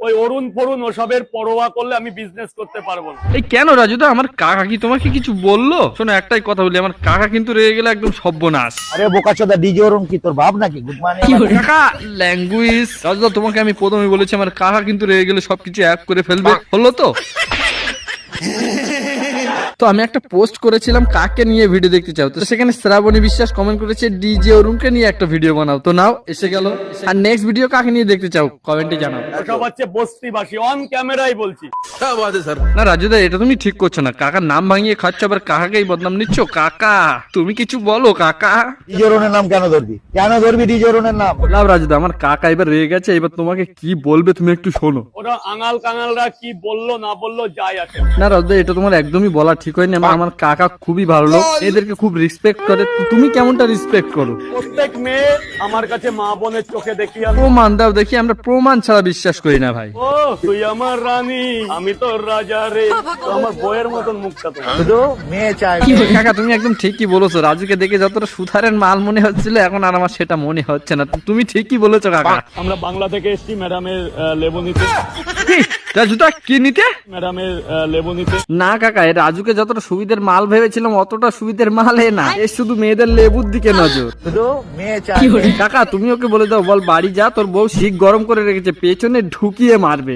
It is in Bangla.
ওই অরুণ ফরুণ ওসবের পরোয়া করলে আমি বিজনেস করতে পারবো না। এই কেন রাজুদা, আমার কাকা কি তোমাকে কিছু বললো? শোনো একটাই কথা বলি, আমার কাকা কিন্তু রেগে গেলে একদম সর্বনাশ। আরে বোকাচোদা, ডিজে অরুণ কি তোর বাপ নাকি? Good morning. কাকা ল্যাঙ্গুয়েজ। রাজুদা তোমাকে আমি প্রথমে বলেছি আমার কাকা কিন্তু রেগে গেলে সবকিছু অ্যাপ করে ফেলবে, হলো তো? তো আমি একটা পোস্ট করেছিলাম কাকে নিয়ে ভিডিও দেখতে চাও, তো সেখানে শ্রাবণী বিশ্বাস কমেন্ট করেছে ডিজে অরুণকে নিয়ে একটা ভিডিও বানাও। তো নাও এসে গেল। আর নেক্সট ভিডিও কাকে নিয়ে দেখতে চাও কমেন্টে জানাও। ওসব হচ্ছে বস্তিবাসী, অন ক্যামেরাই বলছি। না রাজুদা, এটা তুমি ঠিক করছো না। কাকার নাম ভাঙিয়ে খাচ্ছ, আবার কাকাকেই বদনাম নিচ্ছ। কাকা তুমি কিছু বলো কাকা। ডিজে অরুণের নাম কেন ধরবি? কেন ধরবি ডিজে অরুণের নাম? লাভ রাজুদা, আমার কাকা এবার রেগে গেছে, এবার তোমাকে কি বলবে তুমি একটু শোনো। ওরা আঙাল কাঙালরা কি বললো না বললো যায় আসে। না রাজুদা, এটা তোমার একদমই বলা ঠিক হয়নি। আমার কাকা খুবই ভালো লোক, এদেরকে খুব রেসপেক্ট করে। তো তুমি কেমনটা রেসপেক্ট করো? প্রত্যেক মেয়ে আমার কাছে মা বোনের চোখে দেখি আর প্রমাণ দাও দেখি, আমরা প্রমাণ ছাড়া বিশ্বাস করি না ভাই। ও তুই আমার রানী, আমি তোর রাজা রে। তো আমার বইয়ের মতন মুখটা তো। শুধু মেয়ে চাই। কাকা তুমি একদম ঠিকই বলেছো। রাজুকে দেখে যতটা সুধারের মাল মনে হচ্ছিল, এখন আর আমার সেটা মনে হচ্ছে না। তুমি ঠিকই বলেছো কাকা। আমরা বাংলা থেকে এসেছি ম্যাডামের লেবু নিতে। কি? রাজুদা কি নিতে? ম্যাডামের লেবু নিতে। না কাকা, এ রাজুকে যতটা সুবিধের মাল ভেবেছিলাম অতটা সুবিধের মাল এ না, এ শুধু মেয়েদের লেবুর দিকে নজর। শুধু মেয়ে চাই। কাকা তুমি ওকে বলে দাও, বল বাড়ি যা, তোর বউ শিক গরম করে রেখেছে, পেছনে ঢুকিয়ে মারবে।